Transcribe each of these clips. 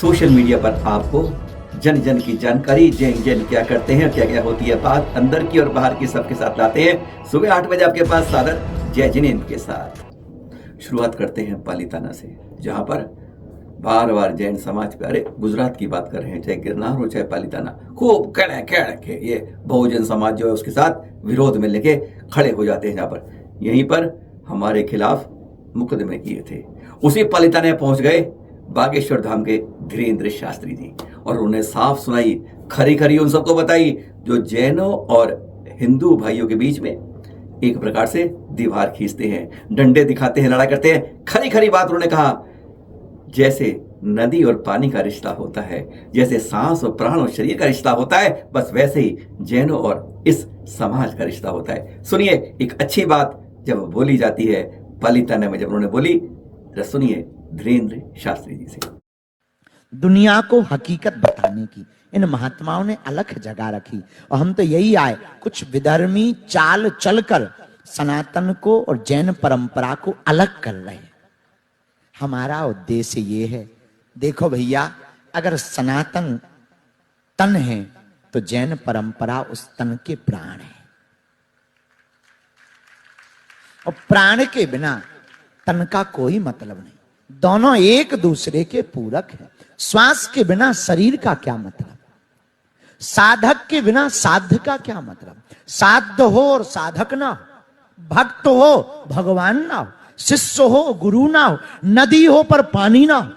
Social media पर आपको जन जन की जानकारी, जैन जैन क्या करते हैं, क्या क्या होती है बात, अंदर की और बाहर की सबके साथ लाते हैं सुबह 8 बजे आपके पास सादर जय जिनेंद्र के साथ। शुरुआत करते हैं पालीताना से, जहां पर बार बार जैन समाज पे, अरे गुजरात की बात कर रहे हैं, चाहे गिरनार हो चाहे पालीताना, खूब कड़ के ये बहुजन समाज जो है उसके साथ विरोध में लेके खड़े हो जाते हैं। जहां पर यहीं पर हमारे खिलाफ मुकदमे किए थे, उसी पालीताना पहुंच गए बागेश्वर धाम के धीरेन्द्र शास्त्री जी, और उन्हें साफ सुनाई, खरी खरी उन सबको बताई जो जैनों और हिंदू भाइयों के बीच में एक प्रकार से दीवार खींचते हैं, डंडे दिखाते हैं, लड़ाई करते हैं। खरी खरी बात उन्होंने कहा, जैसे नदी और पानी का रिश्ता होता है, जैसे सांस और प्राण और शरीर का रिश्ता होता है, बस वैसे ही जैनों और इस समाज का रिश्ता होता है। सुनिए, एक अच्छी बात जब बोली जाती है पालीताना में, जब उन्होंने बोली, सुनिए धीरेन्द्र शास्त्री जी से। दुनिया को हकीकत बताने की इन महात्माओं ने अलग जगह रखी, और हम तो यही आए कुछ विधर्मी चाल चलकर सनातन को और जैन परंपरा को अलग कर रहे हैं। हमारा उद्देश्य ये है, देखो भैया, अगर सनातन तन है तो जैन परंपरा उस तन के प्राण है, और प्राण के बिना तन का कोई मतलब नहीं। दोनों एक दूसरे के पूरक हैं। श्वास के बिना शरीर का क्या मतलब, साधक के बिना साध्य का क्या मतलब। साध्य हो और साधक ना हो, भक्त हो भगवान ना हो, शिष्य हो गुरु ना हो, नदी हो पर पानी ना हो,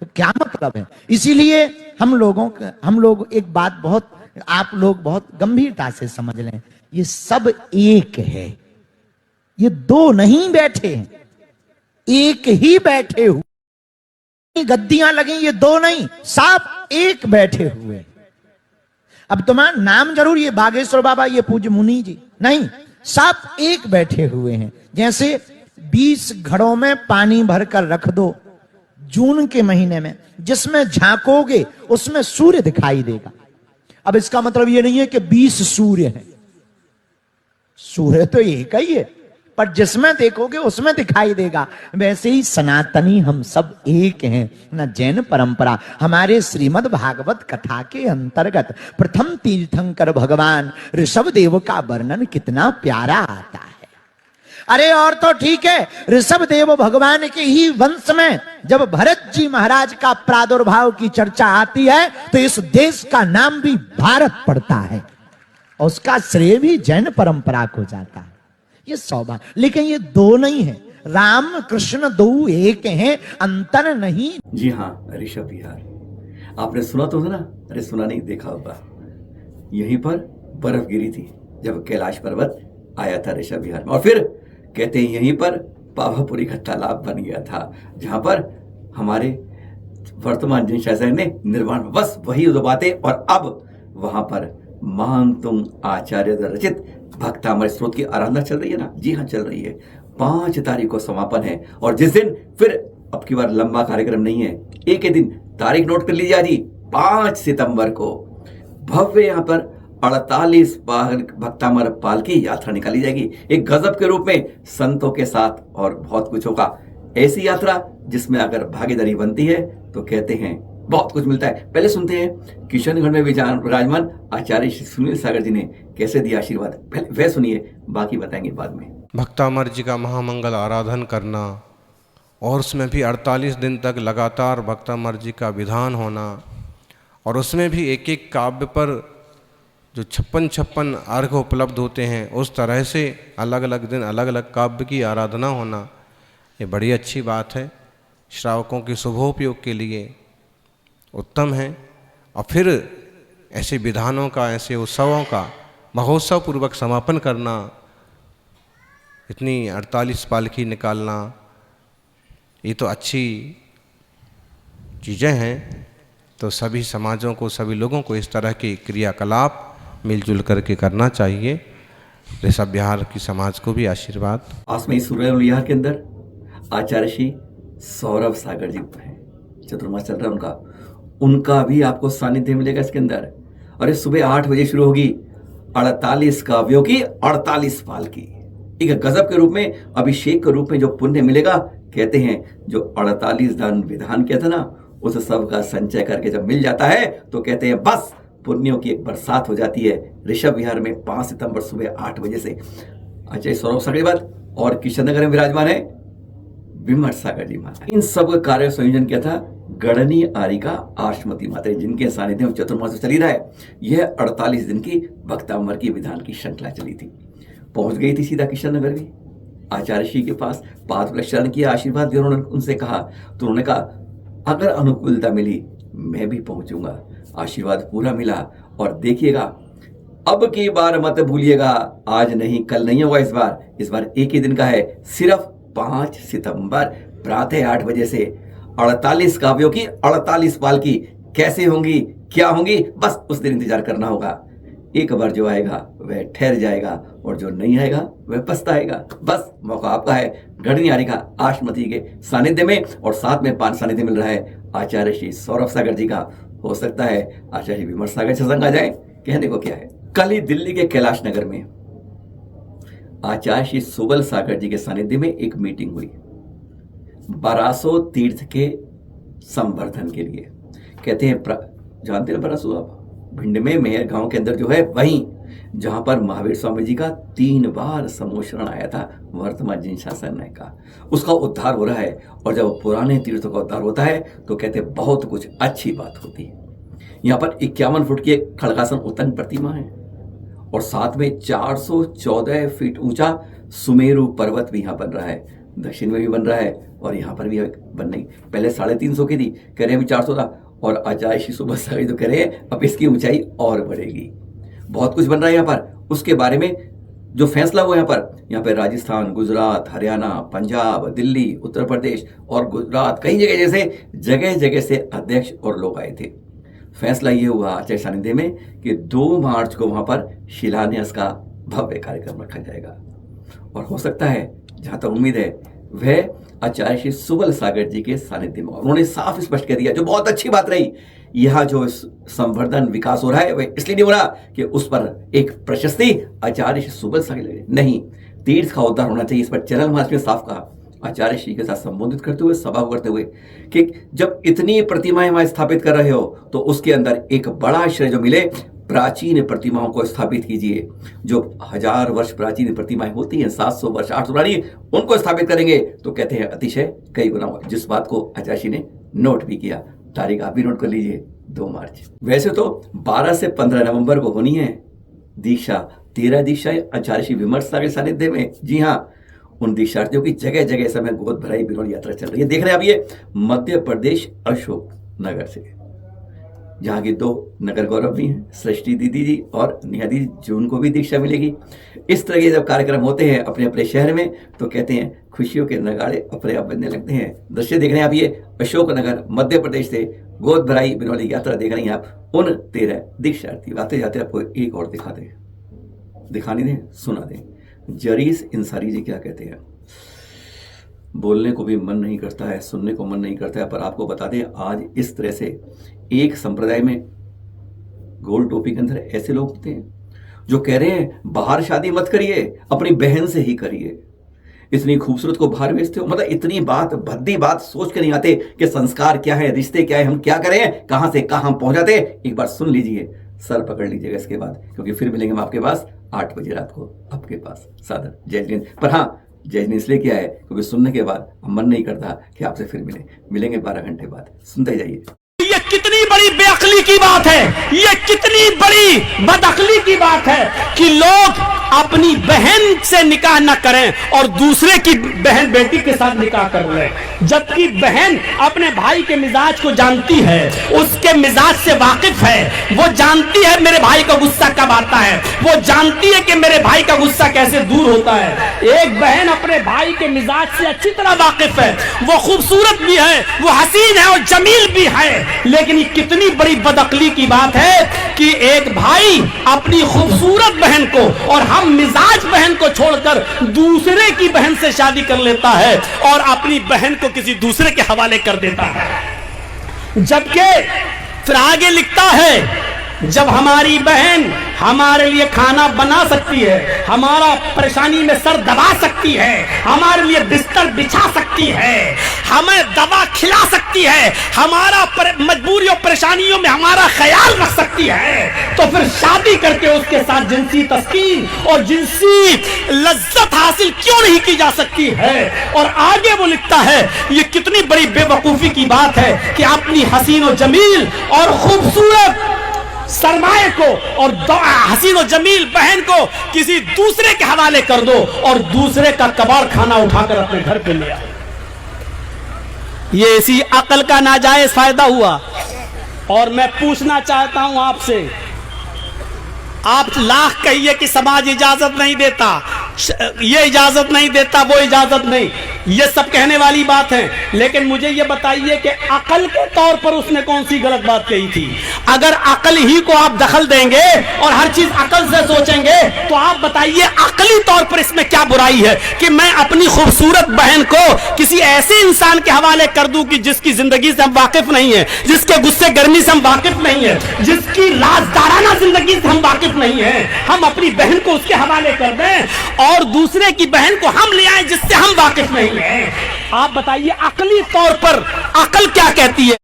तो क्या मतलब है। इसीलिए हम लोग एक बात बहुत, आप लोग बहुत गंभीरता से समझ लें, ये सब एक है, ये दो नहीं बैठे हैं, एक ही बैठे हुए। गद्दियां लगी, ये दो नहीं, साफ एक बैठे हुए। अब तुम्हारा नाम जरूर ये बागेश्वर बाबा, ये पूज्य मुनि जी नहीं, साफ एक बैठे हुए हैं। जैसे 20 घड़ों में पानी भरकर रख दो जून के महीने में, जिसमें झांकोगे उसमें सूर्य दिखाई देगा। अब इसका मतलब ये नहीं है कि 20 सूर्य हैं, सूर्य तो एक ही है, पर जिसमें देखोगे उसमें दिखाई देगा। वैसे ही सनातनी हम सब एक हैं ना। जैन परंपरा, हमारे श्रीमद् भागवत कथा के अंतर्गत प्रथम तीर्थंकर भगवान ऋषभ देव का वर्णन कितना प्यारा आता है। अरे और तो ठीक है, ऋषभ देव भगवान के ही वंश में जब भरत जी महाराज का प्रादुर्भाव की चर्चा आती है तो इस देश का नाम भी भारत पड़ता है, और उसका श्रेय भी जैन परंपरा को जाता है। ये सौभाग्य, लेकिन ये दो नहीं है, राम कृष्ण दो एक हैं, अंतर नहीं। जी हाँ, ऋषभ विहार आपने सुना तो था ना? अरे सुना नहीं, देखा होगा। यहीं पर बर्फ गिरी थी जब कैलाश पर्वत आया था ऋषभ विहार में, और फिर कहते हैं यहीं पर पावापुरी का तालाब बन गया था, जहां पर हमारे वर्तमान जिन शासक ने निर्माण, बस वही दो बातें। और अब वहां पर महानतुंग आचार्य रचित भक्तामृत स्रोत की आराधना चल रही है ना? जी हाँ, चल रही है। 5 तारीख को समापन है, और जिस दिन फिर अब की बार लंबा कार्यक्रम नहीं है, एक ही दिन, तारीख नोट कर लीजिए जी, 5 सितंबर को भव्य यहाँ पर 48 भक्तामृत पालकी यात्रा निकाली जाएगी, एक गजब के रूप में संतों के साथ, और बहुत कुछ होगा। ऐसी यात्रा जिसमें अगर भागीदारी बनती है तो कहते हैं बहुत कुछ मिलता है। पहले सुनते हैं किशनगढ़ में विराजमान आचार्य श्री सुनील सागर जी ने कैसे दिया आशीर्वाद, पहले वह सुनिए, बाकी बताएंगे बाद में। भक्तामृत जी का महामंगल आराधन करना, और उसमें भी 48 दिन तक लगातार भक्तामृत जी का विधान होना, और उसमें भी एक एक काव्य पर जो 56 अर्घ उपलब्ध होते हैं, उस तरह से अलग अलग दिन अलग अलग काव्य की आराधना होना, ये बड़ी अच्छी बात है। श्रावकों के शुभोपयोग के लिए उत्तम है। और फिर ऐसे विधानों का, ऐसे उत्सवों का महोत्सव पूर्वक समापन करना, इतनी 48 पालकी निकालना, ये तो अच्छी चीज़ें हैं। तो सभी समाजों को, सभी लोगों को इस तरह के क्रियाकलाप मिलजुल करके करना चाहिए। ऋषभ विहार की समाज को भी आशीर्वाद। आसमई सूर्य विहार के अंदर आचार्य श्री सौरभ सागर जी हैं, चतुर्मास चल रहा है उनका भी आपको सानिध्य मिलेगा इसके अंदर। और इस सुबह 8 बजे शुरू होगी 48 काव्यों की 48 पालकी, एक गजब के रूप में, अभिषेक के रूप में जो पुण्य मिलेगा। कहते हैं जो 48 दान विधान किया था ना, उस सब का संचय करके जब मिल जाता है तो कहते हैं बस पुण्यों की एक बरसात हो जाती है ऋषभ विहार में 5 सितंबर सुबह 8 बजे से। अच्छा, सौरभ सागर के बाद और किशननगर में विराजमान है विमर्श सागर जी महाराज। इन सब कार्य संयोजन किया था गणनी आरिका आश्मती माता, जिनके सानिध्य में चतुर्मास चली रहा है। यह 48 दिन की भक्तामर की विधान की श्रृंखला चली थी। पहुंच गई थी सीधा किशननगर भी आचार्य श्री के पास, पाद प्रक्षालन किया, आशीर्वाद दिया। उन्होंने उनसे कहा तो उन्होंने कहा अगर अनुकूलता मिली मैं भी पहुंचूंगा। आशीर्वाद पूरा मिला और देखिएगा अब की बार मत भूलिएगा, आज नहीं कल नहीं होगा, इस बार एक ही दिन का है, सिर्फ 5 सितंबर प्रातः 8 बजे से 48 काव्यों की 48 पालकी कैसे होंगी क्या होंगी, बस उस दिन इंतजार करना होगा। एक बार जो आएगा वह ठहर जाएगा और जो नहीं आएगा वह पछताएगा। बस मौका आपका है गणनी आरिका आश्मती के सानिध्य में, और साथ में 5 सानिध्य मिल रहा है आचार्य श्री सौरभ सागर जी का। हो सकता है आचार्य विमर्श सागर से संग आ जाए, कहने को क्या है। कल ही दिल्ली के कैलाश नगर में आचार्य श्री सुबल सागर जी के सानिध्य में एक मीटिंग हुई बरासो तीर्थ के संवर्धन के लिए। कहते हैं जानते हैं बरासो आप, भिंड में मेहर गांव के अंदर जो है, वहीं जहां पर महावीर स्वामी जी का 3 बार समोषण आया था वर्तमान जिन शासन का, उसका उद्धार हो रहा है। और जब पुराने तीर्थों का उद्धार होता है तो कहते हैं बहुत कुछ अच्छी बात होती है। यहाँ पर 51 फुट की एक खड़गासन उत्तंग प्रतिमा है और साथ में 414 फीट ऊंचा सुमेरु पर्वत भी यहाँ बन रहा है। दक्षिण में भी बन रहा है और यहाँ पर भी बन रही, पहले 350 की थी, कह रहे हैं अभी 400 था। और आचार्य श्री सुबल सागर तो कह रहे हैं अब इसकी ऊंचाई और बढ़ेगी। बहुत कुछ बन रहा है यहाँ पर, उसके बारे में जो फैसला हुआ यहाँ पर राजस्थान, गुजरात, हरियाणा, पंजाब, दिल्ली, उत्तर प्रदेश और गुजरात, कई जगह जैसे जगह जगह से अध्यक्ष और लोग आए थे। फैसला ये हुआ आचार्य सानिध्य में कि 2 मार्च को वहां पर शिलान्यास का भव्य कार्यक्रम रखा जाएगा। और हो सकता है, जहां तक उम्मीद है, वह आचार्य श्री सुबल सागर जी के सानिध्य में। उन्होंने साफ स्पष्ट कर दिया, जो बहुत अच्छी बात रही, यहाँ जो संवर्धन विकास हो रहा है वह इसलिए नहीं हो रहा कि उस पर एक प्रशस्ति आचार्य श्री सुबल सागर, नहीं, तीर्थ का उद्धार होना चाहिए। इस पर चैनल महाराज ने साफ कहा आचार्य श्री के साथ संबोधित करते हुए, सभा करते हुए, कि जब इतनी प्रतिमाएं वहां स्थापित कर रहे हो तो उसके अंदर एक बड़ा श्रेय जो मिले, प्राचीन प्रतिमाओं को स्थापित कीजिए। जो 1000 वर्ष प्राचीन प्रतिमाएं होती हैं, 700 वर्ष, 800 पुरानी, उनको स्थापित करेंगे तो कहते हैं अतिशय कई गुना हुआ। जिस बात को आचार्य श्री ने नोट भी किया, तारीख आप भी नोट कर लीजिए, 2 मार्च। वैसे तो 12 से 15 नवंबर को होनी है दीक्षा, 13 दीक्षा आचार्य श्री विमर्श सागर सानिध्य में। जी हाँ, उन दीक्षार्थियों की जगह जगह समय गोद भराई बिरौल यात्रा चल रही है। देख रहे हैं आप, ये मध्य प्रदेश अशोक नगर से, जहाँ की 2 नगर गौरव भी हैं, सृष्टि दीदी जी और नेहा दीदी, जून को भी दीक्षा मिलेगी। इस तरह के जब कार्यक्रम होते हैं अपने अपने शहर में तो कहते हैं खुशियों के नगाड़े अपने आप बनने लगते हैं। दृश्य देख रहे हैं आप, ये अशोक नगर मध्य प्रदेश से गोद भराई बिरौली यात्रा देख रहे हैं आप। उन 13 दीक्षार्थी आते जाते आपको एक और दिखाने दें, सुना दें। जरीस इंसारी जी क्या कहते हैं। बोलने को भी मन नहीं करता है, सुनने को मन नहीं करता है, पर आपको बता दें आज इस तरह से एक संप्रदाय में गोल टोपी के अंदर ऐसे लोग होते हैं जो कह रहे हैं बाहर शादी मत करिए, अपनी बहन से ही करिए। इतनी खूबसूरत को बाहर भेजते हो, मतलब इतनी बात भद्दी बात सोच के नहीं आते कि संस्कार क्या है, रिश्ते क्या है, हम क्या करें, कहां से कहां पहुंच जाते। एक बार सुन लीजिए, सर पकड़ लीजिएगा इसके बाद, क्योंकि फिर मिलेंगे हम आपके पास 8 बजे रात को आपके पास। सादर जय जिनेंद्र। पर हाँ, जय जिनेंद्र इसलिए किया है क्योंकि सुनने के बाद मन नहीं करता कि आपसे फिर मिलेंगे 12 घंटे बाद। सुनते जाइए। ये कितनी बड़ी बेअक्ली की बात है, ये कितनी बड़ी बदअक्ली की बात है कि लोग अपनी बहन से निकाह न करें और दूसरे की बहन बेटी के साथ निकाह कर रहे हैं, जबकि बहन अपने भाई के मिजाज को जानती है, उसके मिजाज से वाकिफ है, वो जानती है मेरे भाई का गुस्सा कब आता है, वो जानती है कि मेरे भाई का गुस्सा कैसे दूर होता है। एक बहन अपने भाई के मिजाज से अच्छी तरह वाकिफ है, वो खूबसूरत भी है, वो हसीन है और जमील भी है। लेकिन ये कितनी बड़ी बदअक्ली की बात है कि एक भाई अपनी खूबसूरत बहन को और हम मिजाज बहन को छोड़कर दूसरे की बहन से शादी कर लेता है और अपनी बहन को किसी दूसरे के हवाले कर देता है। जबकि फिर आगे लिखता है जब हमारी बहन हमारे लिए खाना बना सकती है, हमारा परेशानी में सर दबा सकती है, हमारे लिए बिस्तर बिछा सकती है, हमें दवा खिला सकती है, हमारा मजबूरियों परेशानियों में हमारा ख्याल रख सकती है, तो फिर शादी करके उसके साथ जिनसी तस्कीन और जिनसी लज्जत हासिल क्यों नहीं की जा सकती है। और आगे वो लिखता है, ये कितनी बड़ी बेवकूफी की बात है कि अपनी हसीन और जमील और खूबसूरत सरमाए को और हसीन और जमील बहन को किसी दूसरे के हवाले कर दो और दूसरे का कबाड़ खाना उठाकर अपने घर पे ले आओ। ये इसी अकल का नाजायज फायदा हुआ। और मैं पूछना चाहता हूं आपसे, आप लाख कहिए कि समाज इजाजत नहीं देता, ये इजाजत नहीं देता, वो इजाजत नहीं, ये सब कहने वाली बात है, लेकिन मुझे ये बताइए कि अकल के तौर पर उसने कौन सी गलत बात कही थी। अगर अकल ही को आप दखल देंगे और हर चीज अकल से सोचेंगे तो आप बताइए अकली तौर पर इसमें क्या बुराई है कि मैं अपनी खूबसूरत बहन को किसी ऐसे इंसान के हवाले कर दूं कि जिसकी जिंदगी से हम वाकिफ नहीं है, जिसके गुस्से गर्मी से हम वाकिफ नहीं है, जिसकी राजदाराना जिंदगी से हम वाकिफ नहीं है, हम अपनी बहन को उसके हवाले कर दें और दूसरे की बहन को हम ले आए जिससे हम वाकिफ नहीं है। आप बताइए अकली तौर पर अकल क्या कहती है।